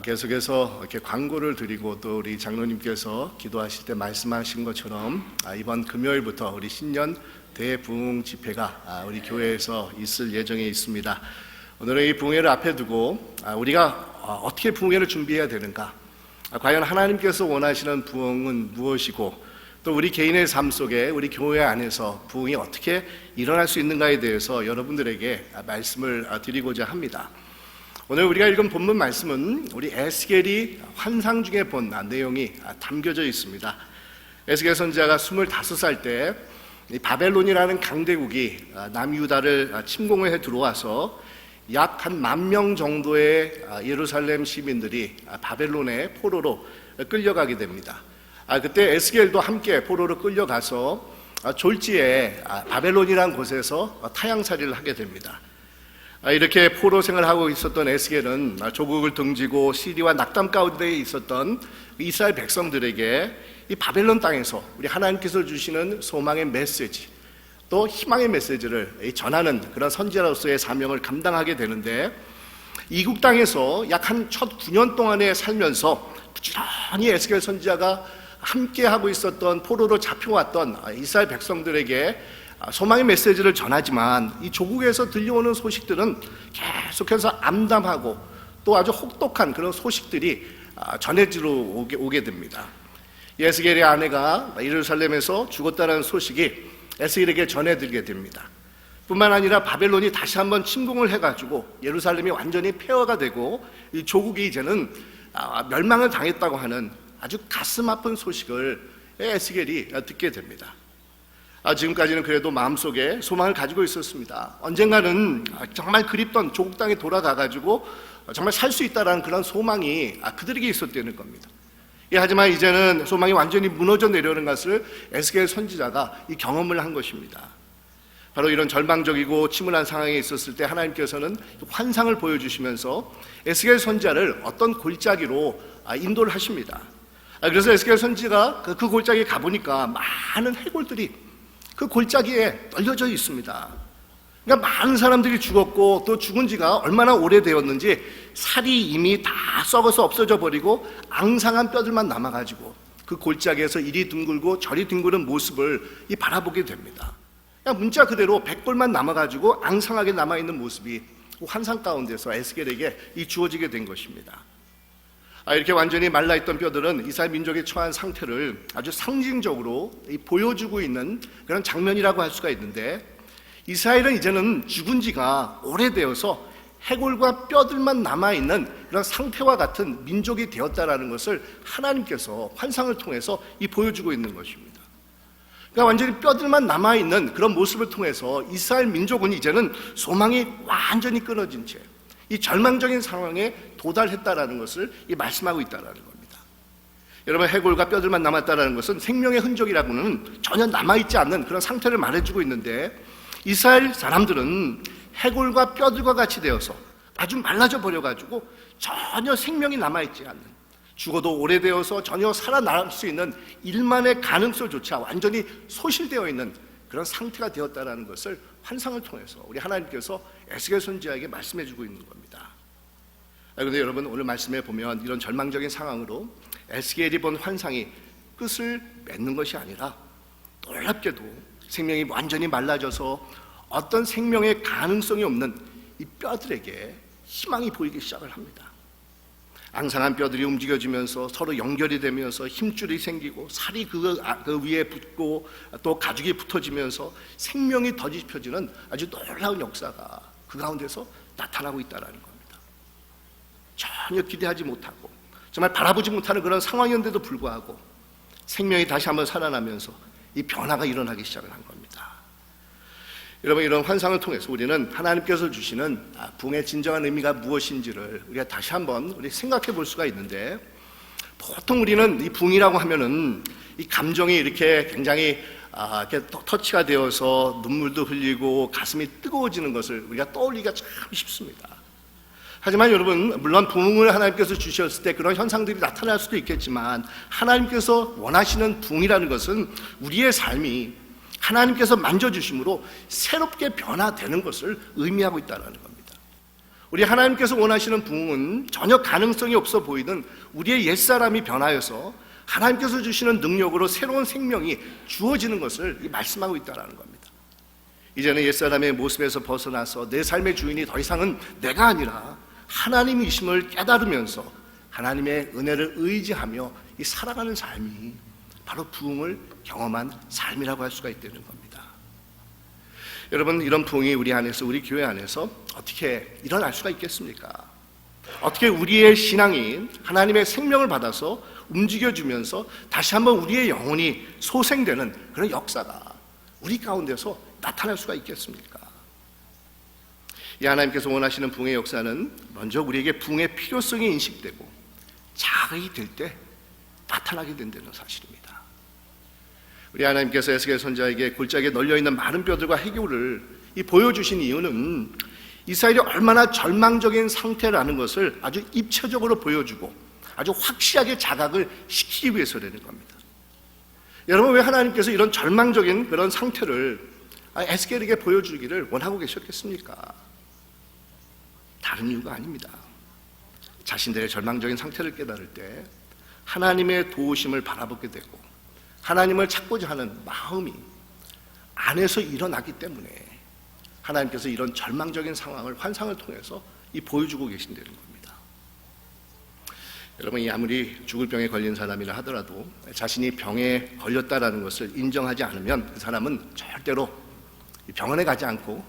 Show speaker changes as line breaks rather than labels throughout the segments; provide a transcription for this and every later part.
계속해서 이렇게 광고를 드리고 또 우리 장로님께서 기도하실 때 말씀하신 것처럼 이번 금요일부터 우리 신년 대부흥 집회가 우리 교회에서 있을 예정에 있습니다. 오늘은 이 부흥회를 앞에 두고 우리가 어떻게 부흥회를 준비해야 되는가, 과연 하나님께서 원하시는 부흥은 무엇이고 또 우리 개인의 삶 속에 우리 교회 안에서 부흥이 어떻게 일어날 수 있는가에 대해서 여러분들에게 말씀을 드리고자 합니다. 오늘 우리가 읽은 본문 말씀은 우리 에스겔이 환상 중에 본 내용이 담겨져 있습니다. 에스겔 선지자가 25살 때 바벨론이라는 강대국이 남유다를 침공해 들어와서 약 한 10,000명 정도의 예루살렘 시민들이 바벨론의 포로로 끌려가게 됩니다. 그때 에스겔도 함께 포로로 끌려가서 졸지에 바벨론이라는 곳에서 타향살이를 하게 됩니다. 이렇게 포로 생활하고 있었던 에스겔은 조국을 등지고 시리와 낙담 가운데 있었던 이스라엘 백성들에게 이 바벨론 땅에서 우리 하나님께서 주시는 소망의 메시지, 또 희망의 메시지를 전하는 그런 선지자로서의 사명을 감당하게 되는데, 이국 땅에서 약 한 첫 9년 동안에 살면서 부지런히 에스겔 선지자가 함께 하고 있었던 포로로 잡혀왔던 이스라엘 백성들에게 소망의 메시지를 전하지만 이 조국에서 들려오는 소식들은 계속해서 암담하고 또 아주 혹독한 그런 소식들이 전해지러 오게 됩니다. 에스겔의 아내가 예루살렘에서 죽었다는 소식이 에스겔에게 전해들게 됩니다. 뿐만 아니라 바벨론이 다시 한번 침공을 해가지고 예루살렘이 완전히 폐허가 되고 이 조국이 이제는 멸망을 당했다고 하는 아주 가슴 아픈 소식을 에스겔이 듣게 됩니다. 지금까지는 그래도 마음속에 소망을 가지고 있었습니다. 언젠가는 정말 그립던 조국 땅에 돌아가가지고 정말 살 수 있다라는 그런 소망이 그들에게 있었다는 겁니다. 하지만 이제는 소망이 완전히 무너져 내려오는 것을 에스겔 선지자가 이 경험을 한 것입니다. 바로 이런 절망적이고 침울한 상황에 있었을 때 하나님께서는 환상을 보여주시면서 에스겔 선지자를 어떤 골짜기로 인도를 하십니다. 그래서 에스겔 선지자가 그 골짜기에 가보니까 많은 해골들이 그 골짜기에 널려져 있습니다. 그러니까 많은 사람들이 죽었고 또 죽은 지가 얼마나 오래되었는지 살이 이미 다 썩어서 없어져 버리고 앙상한 뼈들만 남아가지고 그 골짜기에서 이리 둥글고 저리 둥그는 모습을 바라보게 됩니다. 그냥 문자 그대로 백골만 남아가지고 앙상하게 남아있는 모습이 환상 가운데서 에스겔에게 주어지게 된 것입니다. 이렇게 완전히 말라있던 뼈들은 이스라엘 민족의 처한 상태를 아주 상징적으로 보여주고 있는 그런 장면이라고 할 수가 있는데, 이스라엘은 이제는 죽은 지가 오래되어서 해골과 뼈들만 남아있는 그런 상태와 같은 민족이 되었다라는 것을 하나님께서 환상을 통해서 보여주고 있는 것입니다. 그러니까 완전히 뼈들만 남아있는 그런 모습을 통해서 이스라엘 민족은 이제는 소망이 완전히 끊어진 채 이 절망적인 상황에 도달했다라는 것을 말씀하고 있다라는 겁니다. 여러분, 해골과 뼈들만 남았다라는 것은 생명의 흔적이라고는 전혀 남아있지 않는 그런 상태를 말해주고 있는데, 이스라엘 사람들은 해골과 뼈들과 같이 되어서 아주 말라져 버려가지고 전혀 생명이 남아있지 않는, 죽어도 오래되어서 전혀 살아날 수 있는 일만의 가능성조차 완전히 소실되어 있는 그런 상태가 되었다라는 것을 환상을 통해서 우리 하나님께서 에스겔 선지자에게 말씀해 주고 있는 겁니다. 그런데 여러분, 오늘 말씀에 보면 이런 절망적인 상황으로 에스겔이 본 환상이 끝을 맺는 것이 아니라 놀랍게도 생명이 완전히 말라져서 어떤 생명의 가능성이 없는 이 뼈들에게 희망이 보이기 시작을 합니다. 앙상한 뼈들이 움직여지면서 서로 연결이 되면서 힘줄이 생기고 살이 그 위에 붙고 또 가죽이 붙어지면서 생명이 더집혀지는 아주 놀라운 역사가 그 가운데서 나타나고 있다는 겁니다. 전혀 기대하지 못하고 정말 바라보지 못하는 그런 상황이었는데도 불구하고 생명이 다시 한번 살아나면서 이 변화가 일어나기 시작을 한 겁니다. 여러분, 이런 환상을 통해서 우리는 하나님께서 주시는 부흥의 진정한 의미가 무엇인지를 우리가 다시 한번 생각해 볼 수가 있는데, 보통 우리는 이 부흥이라고 하면은 이 감정이 이렇게 굉장히 이렇게 터치가 되어서 눈물도 흘리고 가슴이 뜨거워지는 것을 우리가 떠올리기가 참 쉽습니다. 하지만 여러분, 물론 부흥을 하나님께서 주셨을 때 그런 현상들이 나타날 수도 있겠지만, 하나님께서 원하시는 부흥이라는 것은 우리의 삶이 하나님께서 만져주심으로 새롭게 변화되는 것을 의미하고 있다는 겁니다. 우리 하나님께서 원하시는 부흥은 전혀 가능성이 없어 보이는 우리의 옛사람이 변하여서 하나님께서 주시는 능력으로 새로운 생명이 주어지는 것을 말씀하고 있다는 겁니다. 이제는 옛사람의 모습에서 벗어나서 내 삶의 주인이 더 이상은 내가 아니라 하나님이심을 깨달으면서 하나님의 은혜를 의지하며 이 살아가는 삶이 바로 부흥을 경험한 삶이라고 할 수가 있다는 겁니다. 여러분, 이런 부흥이 우리 안에서, 우리 교회 안에서 어떻게 일어날 수가 있겠습니까? 어떻게 우리의 신앙이 하나님의 생명을 받아서 움직여주면서 다시 한번 우리의 영혼이 소생되는 그런 역사가 우리 가운데서 나타날 수가 있겠습니까? 이 하나님께서 원하시는 부흥의 역사는 먼저 우리에게 부흥의 필요성이 인식되고 자각이 될 때 나타나게 된다는 사실입니다. 우리 하나님께서 에스겔 선지자에게 골짜기에 널려있는 많은 뼈들과 해교를 보여주신 이유는 이스라엘이 얼마나 절망적인 상태라는 것을 아주 입체적으로 보여주고 아주 확실하게 자각을 시키기 위해서라는 겁니다. 여러분, 왜 하나님께서 이런 절망적인 그런 상태를 에스겔에게 보여주기를 원하고 계셨겠습니까? 다른 이유가 아닙니다. 자신들의 절망적인 상태를 깨달을 때 하나님의 도우심을 바라보게 되고 하나님을 찾고자 하는 마음이 안에서 일어나기 때문에 하나님께서 이런 절망적인 상황을 환상을 통해서 보여주고 계신다는 겁니다. 여러분, 아무리 죽을 병에 걸린 사람이라 하더라도 자신이 병에 걸렸다라는 것을 인정하지 않으면 그 사람은 절대로 병원에 가지 않고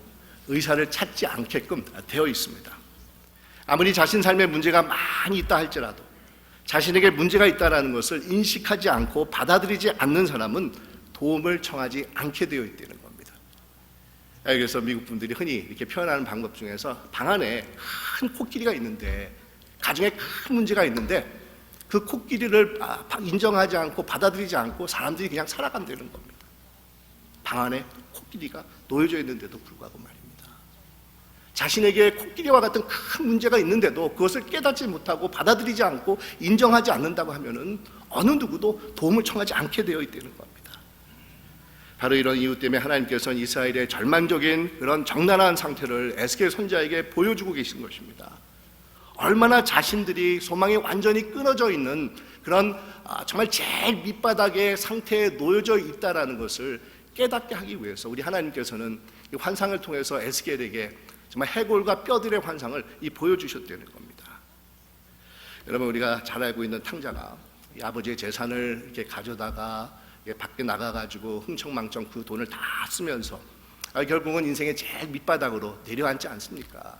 의사를 찾지 않게끔 되어 있습니다. 아무리 자신 삶에 문제가 많이 있다 할지라도 자신에게 문제가 있다는 것을 인식하지 않고 받아들이지 않는 사람은 도움을 청하지 않게 되어 있다는 겁니다. 그래서 미국 분들이 흔히 이렇게 표현하는 방법 중에서 방 안에 큰 코끼리가 있는데, 가정에 큰 문제가 있는데 그 코끼리를 인정하지 않고 받아들이지 않고 사람들이 그냥 살아간다는 겁니다. 방 안에 코끼리가 놓여져 있는데도 불구하고 말입니다. 자신에게 코끼리와 같은 큰 문제가 있는데도 그것을 깨닫지 못하고 받아들이지 않고 인정하지 않는다고 하면은 어느 누구도 도움을 청하지 않게 되어 있다는 겁니다. 바로 이런 이유 때문에 하나님께서는 이스라엘의 절망적인 그런 적나라한 상태를 에스겔 선지자에게 보여주고 계신 것입니다. 얼마나 자신들이 소망이 완전히 끊어져 있는 그런 정말 제일 밑바닥의 상태에 놓여져 있다는 것을 깨닫게 하기 위해서 우리 하나님께서는 이 환상을 통해서 에스겔에게 정말 해골과 뼈들의 환상을 보여주셨다는 겁니다. 여러분, 우리가 잘 알고 있는 탕자가 이 아버지의 재산을 이렇게 가져다가 밖에 나가가지고 흥청망청 그 돈을 다 쓰면서 결국은 인생의 제일 밑바닥으로 내려앉지 않습니까?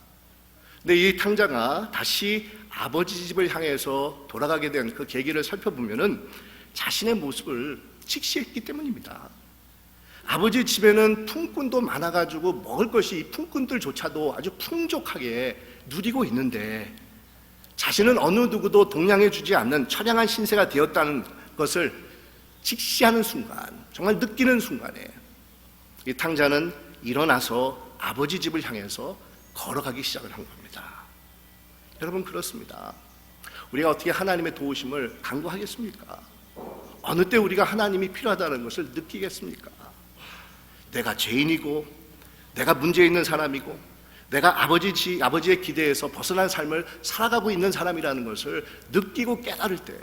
근데 이 탕자가 다시 아버지 집을 향해서 돌아가게 된 그 계기를 살펴보면은 자신의 모습을 직시했기 때문입니다. 아버지 집에는 품꾼도 많아가지고 먹을 것이 이 품꾼들조차도 아주 풍족하게 누리고 있는데 자신은 어느 누구도 동양해주지 않는 처량한 신세가 되었다는 것을 직시하는 순간, 정말 느끼는 순간에 이 탕자는 일어나서 아버지 집을 향해서 걸어가기 시작을 한 겁니다. 여러분, 그렇습니다. 우리가 어떻게 하나님의 도우심을 간구하겠습니까? 어느 때 우리가 하나님이 필요하다는 것을 느끼겠습니까? 내가 죄인이고 내가 문제 있는 사람이고 내가 아버지의 기대에서 벗어난 삶을 살아가고 있는 사람이라는 것을 느끼고 깨달을 때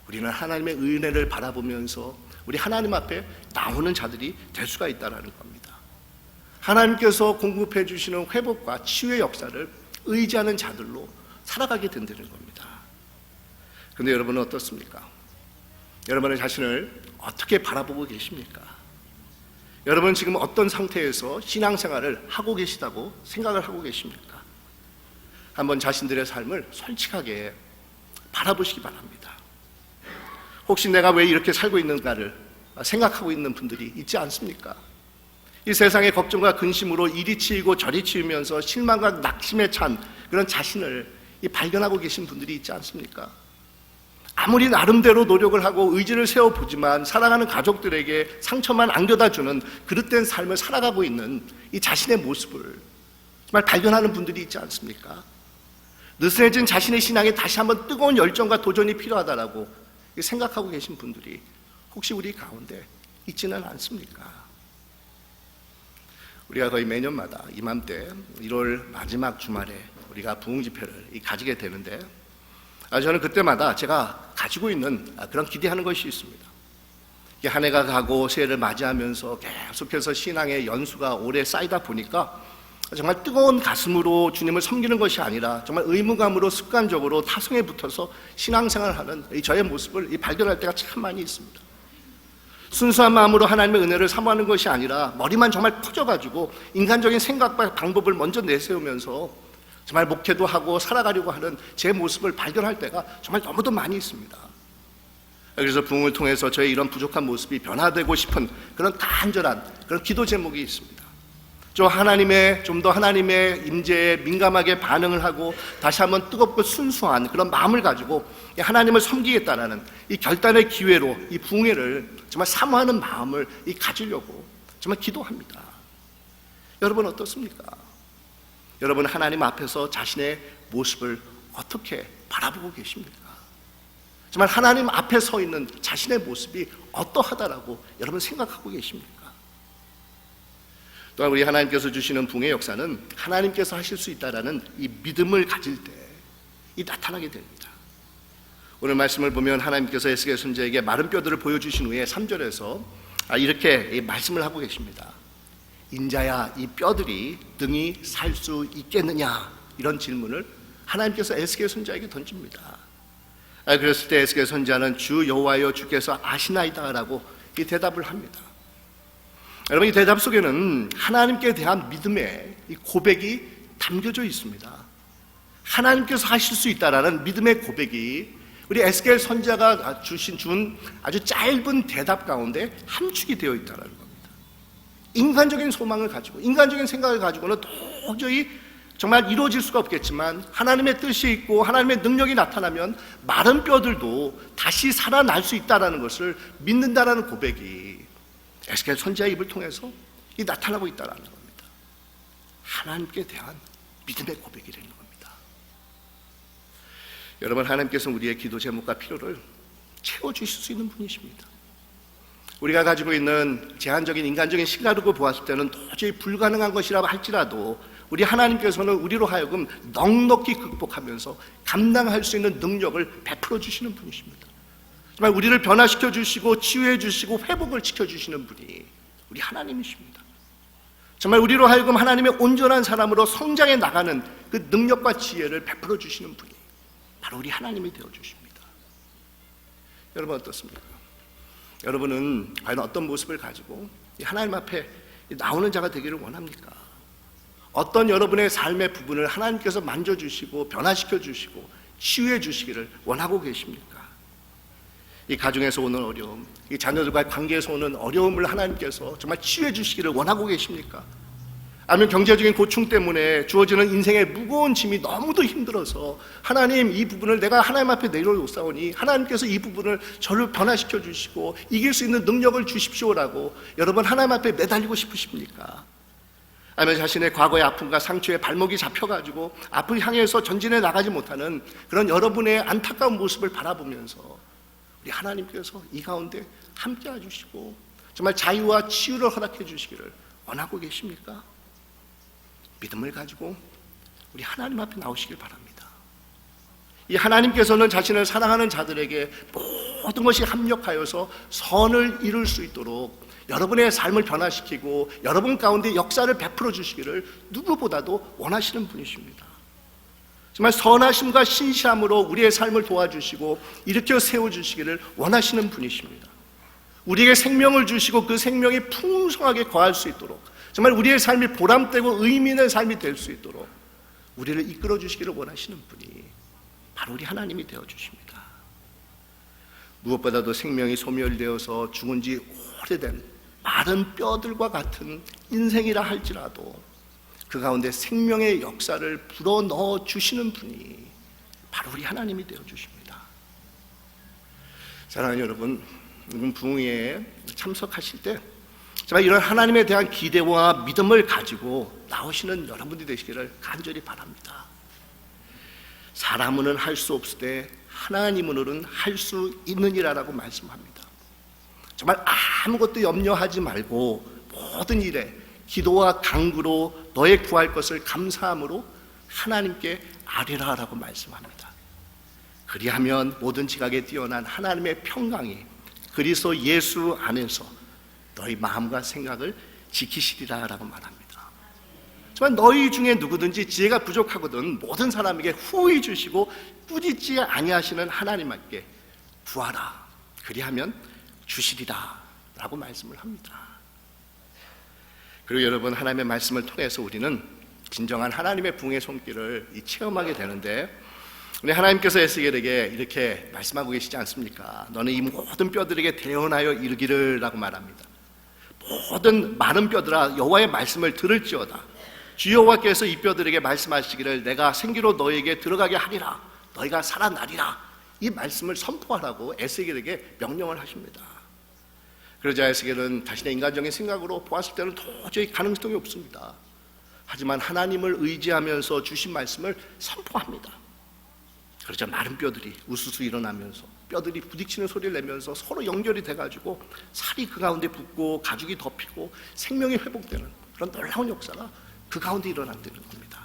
우리는 하나님의 은혜를 바라보면서 우리 하나님 앞에 나오는 자들이 될 수가 있다는 겁니다. 하나님께서 공급해 주시는 회복과 치유의 역사를 의지하는 자들로 살아가게 된다는 겁니다. 그런데 여러분은 어떻습니까? 여러분의 자신을 어떻게 바라보고 계십니까? 여러분 지금 어떤 상태에서 신앙생활을 하고 계시다고 생각을 하고 계십니까? 한번 자신들의 삶을 솔직하게 바라보시기 바랍니다. 혹시 내가 왜 이렇게 살고 있는가를 생각하고 있는 분들이 있지 않습니까? 이 세상의 걱정과 근심으로 이리 치이고 저리 치이면서 실망과 낙심에 찬 그런 자신을 발견하고 계신 분들이 있지 않습니까? 아무리 나름대로 노력을 하고 의지를 세워보지만 사랑하는 가족들에게 상처만 안겨다주는 그릇된 삶을 살아가고 있는 이 자신의 모습을 정말 발견하는 분들이 있지 않습니까? 느슨해진 자신의 신앙에 다시 한번 뜨거운 열정과 도전이 필요하다라고 생각하고 계신 분들이 혹시 우리 가운데 있지는 않습니까? 우리가 거의 매년마다 이맘때 1월 마지막 주말에 우리가 부흥 집회를 가지게 되는데, 저는 그때마다 제가 가지고 있는 그런 기대하는 것이 있습니다. 한 해가 가고 새해를 맞이하면서 계속해서 신앙의 연수가 오래 쌓이다 보니까 정말 뜨거운 가슴으로 주님을 섬기는 것이 아니라 정말 의무감으로 습관적으로 타성에 붙어서 신앙생활을 하는 저의 모습을 발견할 때가 참 많이 있습니다. 순수한 마음으로 하나님의 은혜를 사모하는 것이 아니라 머리만 정말 커져가지고 인간적인 생각과 방법을 먼저 내세우면서 정말 목회도 하고 살아가려고 하는 제 모습을 발견할 때가 정말 너무도 많이 있습니다. 그래서 부흥을 통해서 저의 이런 부족한 모습이 변화되고 싶은 그런 간절한 그런 기도 제목이 있습니다. 좀 더 하나님의 임재에 민감하게 반응을 하고 다시 한번 뜨겁고 순수한 그런 마음을 가지고 하나님을 섬기겠다라는 이 결단의 기회로 이 부흥회를 정말 사모하는 마음을 가지려고 정말 기도합니다. 여러분 어떻습니까? 여러분 하나님 앞에서 자신의 모습을 어떻게 바라보고 계십니까? 정말 하나님 앞에 서 있는 자신의 모습이 어떠하다라고 여러분 생각하고 계십니까? 또한 우리 하나님께서 주시는 부흥의 역사는 하나님께서 하실 수 있다라는 이 믿음을 가질 때 나타나게 됩니다. 오늘 말씀을 보면 하나님께서 에스겔 선지자에게 마른 뼈들을 보여주신 후에 3절에서 이렇게 말씀을 하고 계십니다. 인자야, 이 뼈들이 능히 살 수 있겠느냐? 이런 질문을 하나님께서 에스겔 선지자에게 던집니다. 그랬을 때 에스겔 선지자는 주 여호와여 주께서 아시나이다라고 이 대답을 합니다. 여러분 이 대답 속에는 하나님께 대한 믿음의 이 고백이 담겨져 있습니다. 하나님께서 하실 수 있다라는 믿음의 고백이 우리 에스겔 선지자가 준 아주 짧은 대답 가운데 함축이 되어 있다는 겁니다. 인간적인 소망을 가지고 인간적인 생각을 가지고는 도저히 정말 이루어질 수가 없겠지만 하나님의 뜻이 있고 하나님의 능력이 나타나면 마른 뼈들도 다시 살아날 수 있다는 것을 믿는다라는 고백이 에스겔 선지자의 입을 통해서 나타나고 있다는 겁니다. 하나님께 대한 믿음의 고백이 되는 겁니다. 여러분 하나님께서는 우리의 기도 제목과 필요를 채워주실 수 있는 분이십니다. 우리가 가지고 있는 제한적인 인간적인 시각으로 보았을 때는 도저히 불가능한 것이라고 할지라도 우리 하나님께서는 우리로 하여금 넉넉히 극복하면서 감당할 수 있는 능력을 베풀어 주시는 분이십니다. 정말 우리를 변화시켜 주시고 치유해 주시고 회복을 시켜 주시는 분이 우리 하나님이십니다. 정말 우리로 하여금 하나님의 온전한 사람으로 성장해 나가는 그 능력과 지혜를 베풀어 주시는 분이 바로 우리 하나님이 되어 주십니다. 여러분 어떻습니까? 여러분은 과연 어떤 모습을 가지고 하나님 앞에 나오는 자가 되기를 원합니까? 어떤 여러분의 삶의 부분을 하나님께서 만져주시고 변화시켜 주시고 치유해 주시기를 원하고 계십니까? 이 가정에서 오는 어려움, 이 자녀들과의 관계에서 오는 어려움을 하나님께서 정말 치유해 주시기를 원하고 계십니까? 아니면 경제적인 고충 때문에 주어지는 인생의 무거운 짐이 너무도 힘들어서 하나님 이 부분을 내가 하나님 앞에 내려놓사오니 하나님께서 이 부분을 저를 변화시켜 주시고 이길 수 있는 능력을 주십시오라고 여러분 하나님 앞에 매달리고 싶으십니까? 아니면 자신의 과거의 아픔과 상처에 발목이 잡혀가지고 앞을 향해서 전진해 나가지 못하는 그런 여러분의 안타까운 모습을 바라보면서 우리 하나님께서 이 가운데 함께 해주시고 정말 자유와 치유를 허락해 주시기를 원하고 계십니까? 믿음을 가지고 우리 하나님 앞에 나오시길 바랍니다. 이 하나님께서는 자신을 사랑하는 자들에게 모든 것이 합력하여서 선을 이룰 수 있도록 여러분의 삶을 변화시키고 여러분 가운데 역사를 베풀어 주시기를 누구보다도 원하시는 분이십니다. 정말 선하심과 신실함으로 우리의 삶을 도와주시고 일으켜 세워주시기를 원하시는 분이십니다. 우리에게 생명을 주시고 그 생명이 풍성하게 거할 수 있도록 정말 우리의 삶이 보람되고 의미 있는 삶이 될 수 있도록 우리를 이끌어 주시기를 원하시는 분이 바로 우리 하나님이 되어주십니다. 무엇보다도 생명이 소멸되어서 죽은 지 오래된 마른 뼈들과 같은 인생이라 할지라도 그 가운데 생명의 역사를 불어넣어 주시는 분이 바로 우리 하나님이 되어주십니다. 사랑하는 여러분, 부흥회에 참석하실 때 정말 이런 하나님에 대한 기대와 믿음을 가지고 나오시는 여러분들이 되시기를 간절히 바랍니다. 사람은 할 수 없으되 하나님으로는 할 수 있느니라라고 말씀합니다. 정말 아무것도 염려하지 말고 모든 일에 기도와 간구로 너의 구할 것을 감사함으로 하나님께 아뢰라라고 말씀합니다. 그리하면 모든 지각에 뛰어난 하나님의 평강이 그리스도 예수 안에서 너희 마음과 생각을 지키시리라라고 말합니다. 하지만 너희 중에 누구든지 지혜가 부족하거든 모든 사람에게 후히 주시고 꾸짖지 아니하시는 하나님께 구하라. 그리하면 주시리라 라고 말씀을 합니다. 그리고 여러분, 하나님의 말씀을 통해서 우리는 진정한 하나님의 부흥의 손길을 체험하게 되는데, 우리 하나님께서 에스겔에게 이렇게 말씀하고 계시지 않습니까? 너는 이 모든 뼈들에게 대언하여 이르기를 라고 말합니다. 모든 마른 뼈들아 여호와의 말씀을 들을지어다. 주 여호와께서 이 뼈들에게 말씀하시기를 내가 생기로 너희에게 들어가게 하리라. 너희가 살아나리라. 이 말씀을 선포하라고 에스겔에게 명령을 하십니다. 그러자 에스겔은 자신의 인간적인 생각으로 보았을 때는 도저히 가능성이 없습니다. 하지만 하나님을 의지하면서 주신 말씀을 선포합니다. 그러자 마른 뼈들이 우수수 일어나면서 뼈들이 부딪히는 소리를 내면서 서로 연결이 돼가지고 살이 그 가운데 붙고 가죽이 덮이고 생명이 회복되는 그런 놀라운 역사가 그 가운데 일어났다는 겁니다.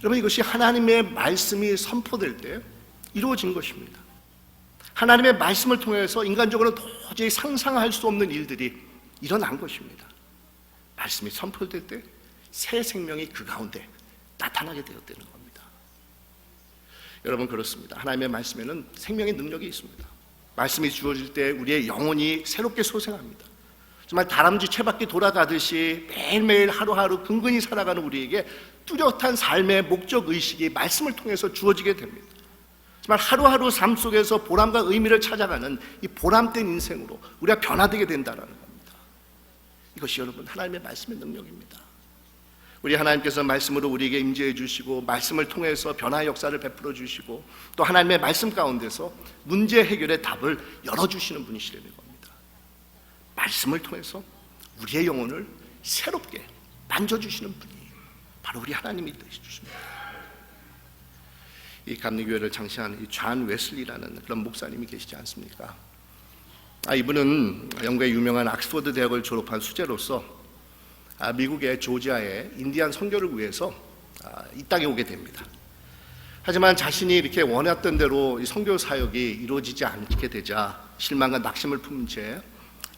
여러분, 이것이 하나님의 말씀이 선포될 때 이루어진 것입니다. 하나님의 말씀을 통해서 인간적으로 도저히 상상할 수 없는 일들이 일어난 것입니다. 말씀이 선포될 때 새 생명이 그 가운데 나타나게 되었다는 겁니다. 여러분, 그렇습니다. 하나님의 말씀에는 생명의 능력이 있습니다. 말씀이 주어질 때 우리의 영혼이 새롭게 소생합니다. 정말 다람쥐 채바퀴 돌아가듯이 매일매일 하루하루 근근히 살아가는 우리에게 뚜렷한 삶의 목적의식이 말씀을 통해서 주어지게 됩니다. 정말 하루하루 삶 속에서 보람과 의미를 찾아가는 이 보람된 인생으로 우리가 변화되게 된다는 겁니다. 이것이 여러분, 하나님의 말씀의 능력입니다. 우리 하나님께서 말씀으로 우리에게 임재해 주시고 말씀을 통해서 변화의 역사를 베풀어 주시고 또 하나님의 말씀 가운데서 문제 해결의 답을 열어주시는 분이시라는 겁니다. 말씀을 통해서 우리의 영혼을 새롭게 만져주시는 분이 바로 우리 하나님이 되시십니다. 이 감리교회를 창시한 이 존 웨슬리라는 그런 목사님이 계시지 않습니까? 이분은 영국의 유명한 옥스퍼드 대학을 졸업한 수재로서 미국의 조지아의 인디안 선교를 위해서 이 땅에 오게 됩니다. 하지만 자신이 이렇게 원했던 대로 이 선교 사역이 이루어지지 않게 되자 실망과 낙심을 품은 채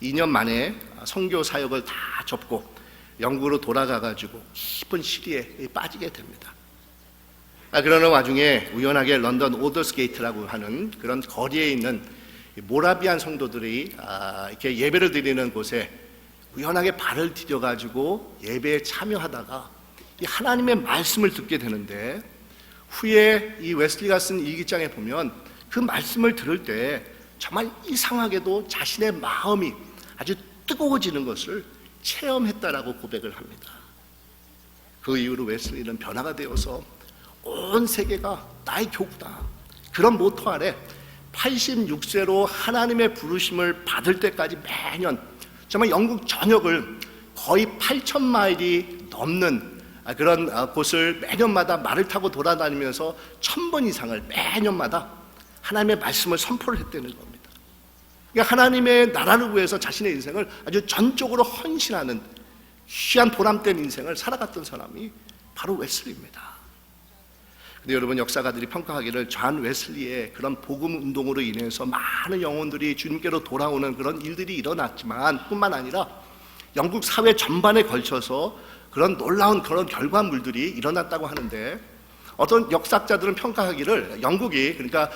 2년 만에 선교 사역을 다 접고 영국으로 돌아가가지고 깊은 시리에 빠지게 됩니다. 그러는 와중에 우연하게 런던 오더스게이트라고 하는 그런 거리에 있는 모라비안 성도들이 이렇게 예배를 드리는 곳에 우연하게 발을 디뎌가지고 예배에 참여하다가 이 하나님의 말씀을 듣게 되는데, 후에 이 웨슬리가 쓴 일기장에 보면 그 말씀을 들을 때 정말 이상하게도 자신의 마음이 아주 뜨거워지는 것을 체험했다라고 고백을 합니다. 그 이후로 웨슬리는 변화가 되어서 온 세계가 나의 교구다, 그런 모토 아래 86세로 하나님의 부르심을 받을 때까지 매년 정말 영국 전역을 거의 8,000마일이 넘는 그런 곳을 매년마다 말을 타고 돌아다니면서 1,000번 이상을 매년마다 하나님의 말씀을 선포를 했다는 겁니다. 그러니까 하나님의 나라를 위해서 자신의 인생을 아주 전적으로 헌신하는 귀한 보람된 인생을 살아갔던 사람이 바로 웨슬리입니다. 근데 여러분, 역사가들이 평가하기를 존 웨슬리의 그런 복음 운동으로 인해서 많은 영혼들이 주님께로 돌아오는 그런 일들이 일어났지만 뿐만 아니라 영국 사회 전반에 걸쳐서 그런 놀라운 그런 결과물들이 일어났다고 하는데, 어떤 역사학자들은 평가하기를 영국이 그러니까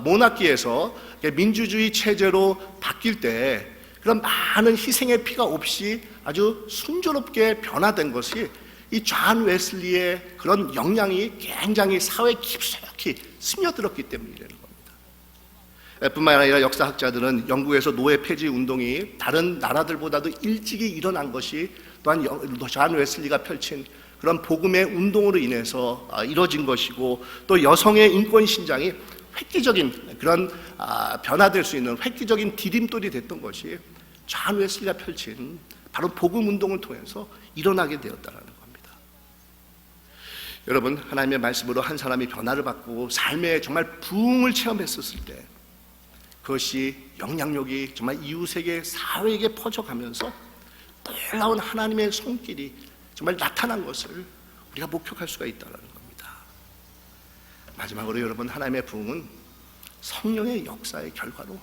모나키에서 민주주의 체제로 바뀔 때 그런 많은 희생의 피가 없이 아주 순조롭게 변화된 것이 이 존 웨슬리의 그런 영향이 굉장히 사회에 깊숙이 스며들었기 때문이라는 겁니다. 뿐만 아니라 역사학자들은 영국에서 노예 폐지 운동이 다른 나라들보다도 일찍이 일어난 것이 또한 존 웨슬리가 펼친 그런 복음의 운동으로 인해서 이루어진 것이고, 또 여성의 인권 신장이 획기적인 그런 변화될 수 있는 획기적인 디딤돌이 됐던 것이 존 웨슬리가 펼친 바로 복음 운동을 통해서 일어나게 되었다는 겁니다. 여러분, 하나님의 말씀으로 한 사람이 변화를 받고 삶의 정말 부흥을 체험했었을 때 그것이 영향력이 정말 이웃에게 사회에게 퍼져가면서 놀라운 하나님의 손길이 정말 나타난 것을 우리가 목격할 수가 있다는 겁니다. 마지막으로 여러분, 하나님의 부흥은 성령의 역사의 결과로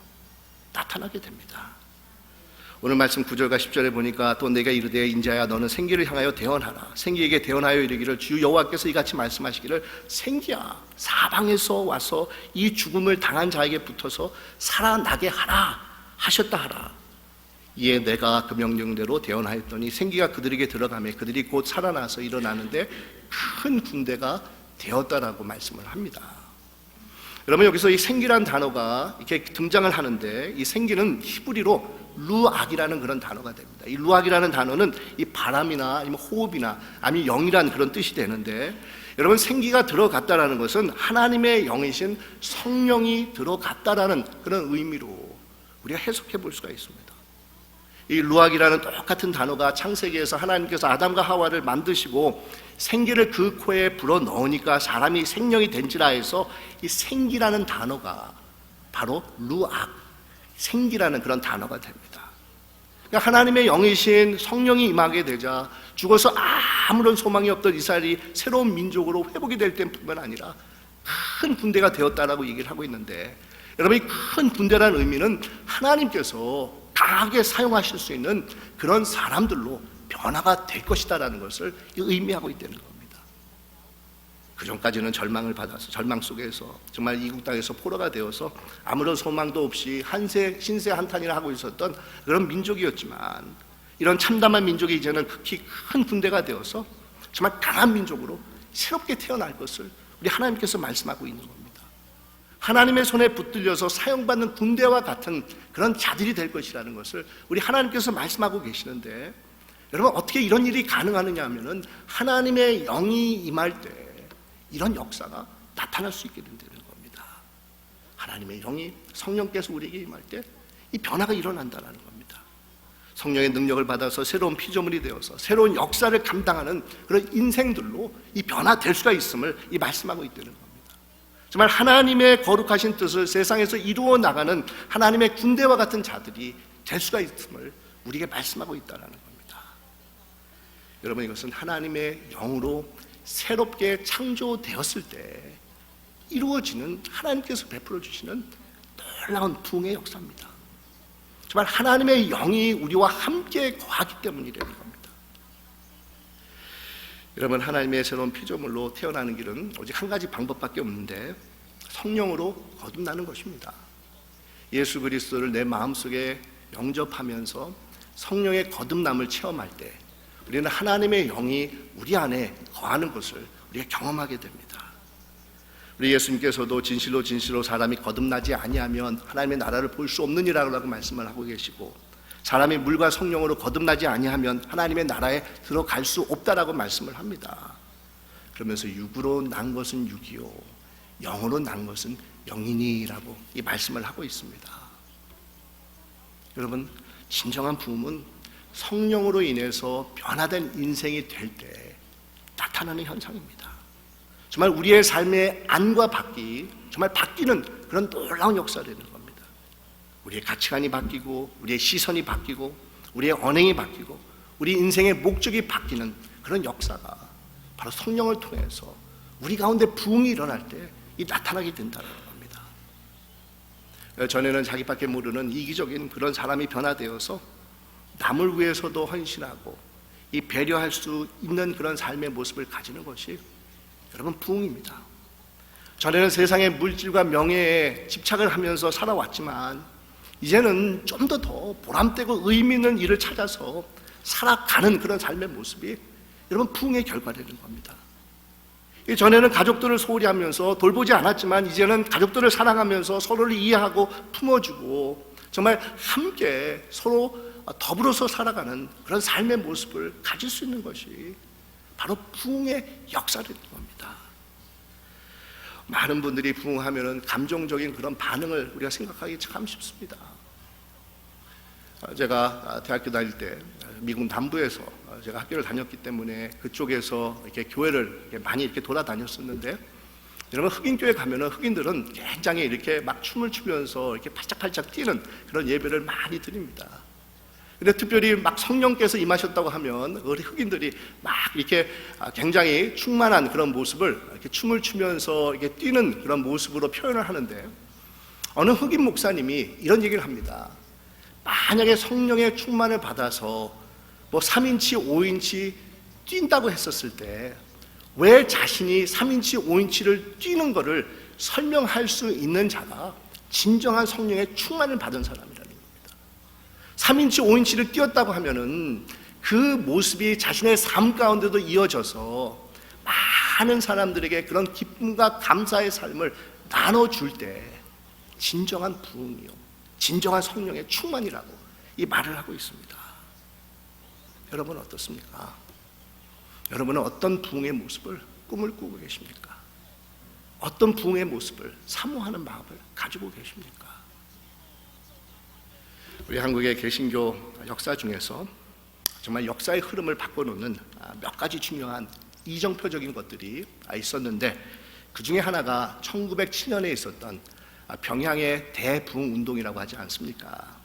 나타나게 됩니다. 오늘 말씀 9절과 10절에 보니까 또 내가 이르되 인자야 너는 생기를 향하여 대언하라. 생기에게 대언하여 이르기를 주 여호와께서 이같이 말씀하시기를 생기야 사방에서 와서 이 죽음을 당한 자에게 붙어서 살아나게 하라 하셨다 하라. 이에 내가 그 명령대로 대언하였더니 생기가 그들에게 들어가매 그들이 곧 살아나서 일어나는데 큰 군대가 되었다라고 말씀을 합니다. 여러분, 여기서 이 생기란 단어가 이렇게 등장을 하는데, 이 생기는 히브리로 루악이라는 그런 단어가 됩니다. 이 루악이라는 단어는 이 바람이나 아니면 호흡이나 아니면 영이라는 그런 뜻이 되는데, 여러분, 생기가 들어갔다라는 것은 하나님의 영이신 성령이 들어갔다라는 그런 의미로 우리가 해석해 볼 수가 있습니다. 이 루악이라는 똑같은 단어가 창세기에서 하나님께서 아담과 하와를 만드시고 생기를 그 코에 불어 넣으니까 사람이 생명이 된지라 해서 이 생기라는 단어가 바로 루악, 생기라는 그런 단어가 됩니다. 그러니까 하나님의 영이신 성령이 임하게 되자 죽어서 아무런 소망이 없던 이스라엘이 새로운 민족으로 회복이 될 때뿐만 아니라 큰 군대가 되었다라고 얘기를 하고 있는데, 여러분, 이 큰 군대라는 의미는 하나님께서 강하게 사용하실 수 있는 그런 사람들로 변화가 될 것이다라는 것을 의미하고 있다는 겁니다. 그전까지는 절망을 받아서 절망 속에서 정말 이국 땅에서 포로가 되어서 아무런 소망도 없이 신세 한탄이나 하고 있었던 그런 민족이었지만, 이런 참담한 민족이 이제는 극히 큰 군대가 되어서 정말 강한 민족으로 새롭게 태어날 것을 우리 하나님께서 말씀하고 있는 겁니다. 하나님의 손에 붙들려서 사용받는 군대와 같은 그런 자들이 될 것이라는 것을 우리 하나님께서 말씀하고 계시는데, 여러분, 어떻게 이런 일이 가능하느냐 하면은 하나님의 영이 임할 때 이런 역사가 나타날 수 있게 된다는 겁니다. 하나님의 영이, 성령께서 우리에게 임할 때 이 변화가 일어난다는 겁니다. 성령의 능력을 받아서 새로운 피조물이 되어서 새로운 역사를 감당하는 그런 인생들로 이 변화될 수가 있음을 이 말씀하고 있다는 겁니다. 정말 하나님의 거룩하신 뜻을 세상에서 이루어 나가는 하나님의 군대와 같은 자들이 될 수가 있음을 우리에게 말씀하고 있다는 겁니다. 여러분, 이것은 하나님의 영으로 새롭게 창조되었을 때 이루어지는 하나님께서 베풀어 주시는 놀라운 부흥의 역사입니다. 정말 하나님의 영이 우리와 함께 거하기 때문이라는 겁니다. 여러분, 하나님의 새로운 피조물로 태어나는 길은 오직 한 가지 방법밖에 없는데 성령으로 거듭나는 것입니다. 예수 그리스도를 내 마음속에 영접하면서 성령의 거듭남을 체험할 때 우리는 하나님의 영이 우리 안에 거하는 것을 우리가 경험하게 됩니다. 우리 예수님께서도 진실로 진실로 사람이 거듭나지 아니하면 하나님의 나라를 볼 수 없느니라고 말씀을 하고 계시고, 사람이 물과 성령으로 거듭나지 아니하면 하나님의 나라에 들어갈 수 없다라고 말씀을 합니다. 그러면서 육으로 난 것은 육이요 영으로 난 것은 영이니라고 이 말씀을 하고 있습니다. 여러분, 진정한 부흥은 성령으로 인해서 변화된 인생이 될 때 나타나는 현상입니다. 정말 우리의 삶의 안과 밖이 정말 바뀌는 그런 놀라운 역사가 되는 겁니다. 우리의 가치관이 바뀌고 우리의 시선이 바뀌고 우리의 언행이 바뀌고 우리 인생의 목적이 바뀌는 그런 역사가 바로 성령을 통해서 우리 가운데 부흥이 일어날 때 이 나타나게 된다는 겁니다. 전에는 자기밖에 모르는 이기적인 그런 사람이 변화되어서 남을 위해서도 헌신하고 이 배려할 수 있는 그런 삶의 모습을 가지는 것이 여러분 부흥입니다. 전에는 세상의 물질과 명예에 집착을 하면서 살아왔지만 이제는 좀 더 보람되고 의미 있는 일을 찾아서 살아가는 그런 삶의 모습이 여러분 부흥의 결과되는 겁니다. 전에는 가족들을 소홀히 하면서 돌보지 않았지만 이제는 가족들을 사랑하면서 서로를 이해하고 품어주고 정말 함께 서로 더불어서 살아가는 그런 삶의 모습을 가질 수 있는 것이 바로 부흥의 역사라는 겁니다. 많은 분들이 부흥하면은 감정적인 그런 반응을 우리가 생각하기 참 쉽습니다. 제가 대학교 다닐 때 미국 남부에서 제가 학교를 다녔기 때문에 그쪽에서 이렇게 교회를 이렇게 많이 이렇게 돌아다녔었는데, 여러분 흑인교회 가면은 흑인들은 굉장히 이렇게 막 춤을 추면서 이렇게 팔짝팔짝 뛰는 그런 예배를 많이 드립니다. 근데 특별히 막 성령께서 임하셨다고 하면 우리 흑인들이 막 이렇게 굉장히 충만한 그런 모습을 이렇게 춤을 추면서 이렇게 뛰는 그런 모습으로 표현을 하는데, 어느 흑인 목사님이 이런 얘기를 합니다. 만약에 성령의 충만을 받아서 뭐 3인치, 5인치 뛴다고 했었을 때 왜 자신이 3인치, 5인치를 뛰는 것을 설명할 수 있는 자가 진정한 성령의 충만을 받은 사람이라는 겁니다. 3인치, 5인치를 뛰었다고 하면은 그 모습이 자신의 삶 가운데도 이어져서 많은 사람들에게 그런 기쁨과 감사의 삶을 나눠줄 때 진정한 부흥이요, 진정한 성령의 충만이라고 이 말을 하고 있습니다. 여러분 어떻습니까? 여러분은 어떤 부흥의 모습을 꿈을 꾸고 계십니까? 어떤 부흥의 모습을 사모하는 마음을 가지고 계십니까? 우리 한국의 개신교 역사 중에서 정말 역사의 흐름을 바꿔놓는 몇 가지 중요한 이정표적인 것들이 있었는데, 그 중에 하나가 1907년에 있었던 평양의 대부흥운동이라고 하지 않습니까?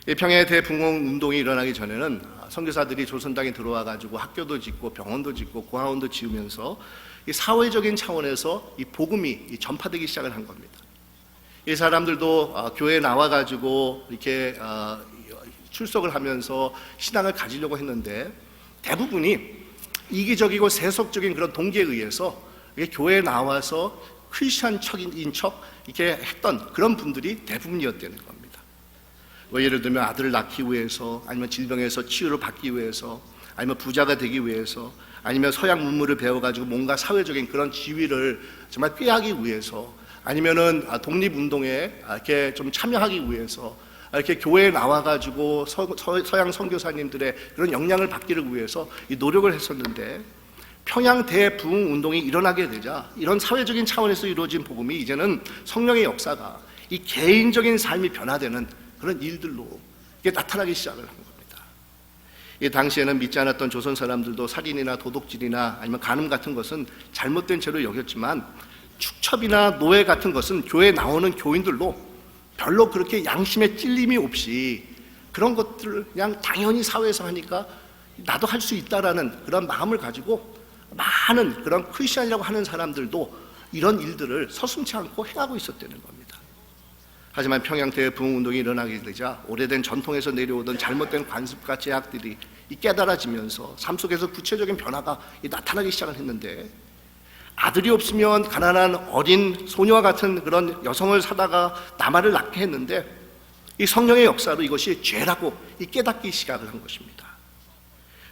이 평양의 대부흥운동이 일어나기 전에는 선교사들이 조선당에 들어와 가지고 학교도 짓고 병원도 짓고 고아원도 지으면서 이 사회적인 차원에서 이 복음이 전파되기 시작을 한 겁니다. 이 사람들도 교회에 나와 가지고 이렇게 출석을 하면서 신앙을 가지려고 했는데, 대부분이 이기적이고 세속적인 그런 동기에 의해서 교회에 나와서 크리스찬 척인 척 이렇게 했던 그런 분들이 대부분이었다는 겁니다. 뭐 예를 들면 아들을 낳기 위해서, 아니면 질병에서 치유를 받기 위해서, 아니면 부자가 되기 위해서, 아니면 서양 문물을 배워가지고 뭔가 사회적인 그런 지위를 정말 꾀하기 위해서, 아니면은 독립운동에 이렇게 좀 참여하기 위해서 이렇게 교회에 나와가지고 서양 선교사님들의 그런 영향을 받기를 위해서 이 노력을 했었는데, 평양 대부흥운동이 일어나게 되자 이런 사회적인 차원에서 이루어진 복음이 이제는 성령의 역사가 이 개인적인 삶이 변화되는 그런 일들로 이게 나타나기 시작을 한 겁니다. 이 당시에는 믿지 않았던 조선 사람들도 살인이나 도둑질이나 아니면 간음 같은 것은 잘못된 죄로 여겼지만, 축첩이나 노예 같은 것은 교회에 나오는 교인들로 별로 그렇게 양심에 찔림이 없이 그런 것들을 그냥 당연히 사회에서 하니까 나도 할 수 있다라는 그런 마음을 가지고 많은 그런 크리스천이라고 하는 사람들도 이런 일들을 서슴지 않고 행하고 있었다는 겁니다. 하지만 평양 대부흥운동이 일어나게 되자 오래된 전통에서 내려오던 잘못된 관습과 제약들이 깨달아지면서 삶 속에서 구체적인 변화가 나타나기 시작을 했는데, 아들이 없으면 가난한 어린 소녀와 같은 그런 여성을 사다가 남아를 낳게 했는데, 이 성령의 역사로 이것이 죄라고 깨닫기 시작을 한 것입니다.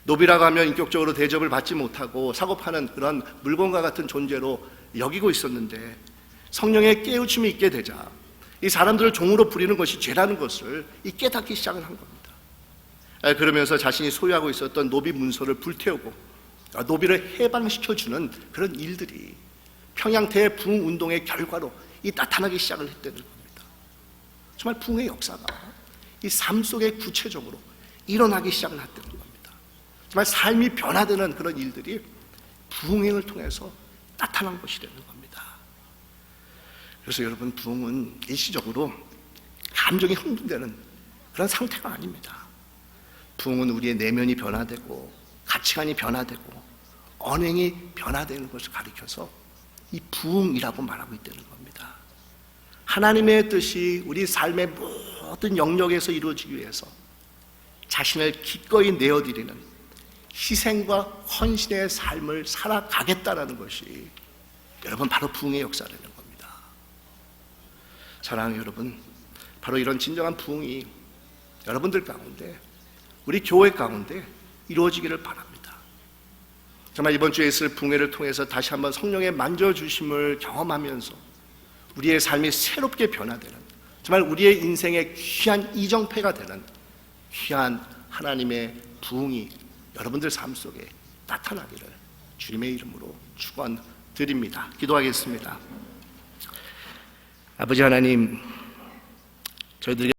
노비라고 하면 인격적으로 대접을 받지 못하고 사고 파는 그런 물건과 같은 존재로 여기고 있었는데, 성령의 깨우침이 있게 되자 이 사람들을 종으로 부리는 것이 죄라는 것을 깨닫기 시작을 한 겁니다. 그러면서 자신이 소유하고 있었던 노비 문서를 불태우고 노비를 해방시켜주는 그런 일들이 평양 대부흥운동의 결과로 나타나기 시작을 했다는 겁니다. 정말 부흥의 역사가 이 삶 속에 구체적으로 일어나기 시작을 했다는 겁니다. 정말 삶이 변화되는 그런 일들이 부흥을 통해서 나타난 것이라는 겁니다. 그래서 여러분, 부흥은 일시적으로 감정이 흥분되는 그런 상태가 아닙니다. 부흥은 우리의 내면이 변화되고 가치관이 변화되고 언행이 변화되는 것을 가리켜서 이 부흥이라고 말하고 있다는 겁니다. 하나님의 뜻이 우리 삶의 모든 영역에서 이루어지기 위해서 자신을 기꺼이 내어드리는 희생과 헌신의 삶을 살아가겠다라는 것이 여러분 바로 부흥의 역사라는 겁니다. 사랑하는 여러분, 바로 이런 진정한 부흥이 여러분들 가운데, 우리 교회 가운데 이루어지기를 바랍니다. 정말 이번 주에 있을 부흥회를 통해서 다시 한번 성령의 만져주심을 경험하면서 우리의 삶이 새롭게 변화되는, 정말 우리의 인생의 귀한 이정패가 되는 귀한 하나님의 부흥이 여러분들 삶 속에 나타나기를 주님의 이름으로 축원드립니다. 기도하겠습니다. 아버지 하나님, 저희들에게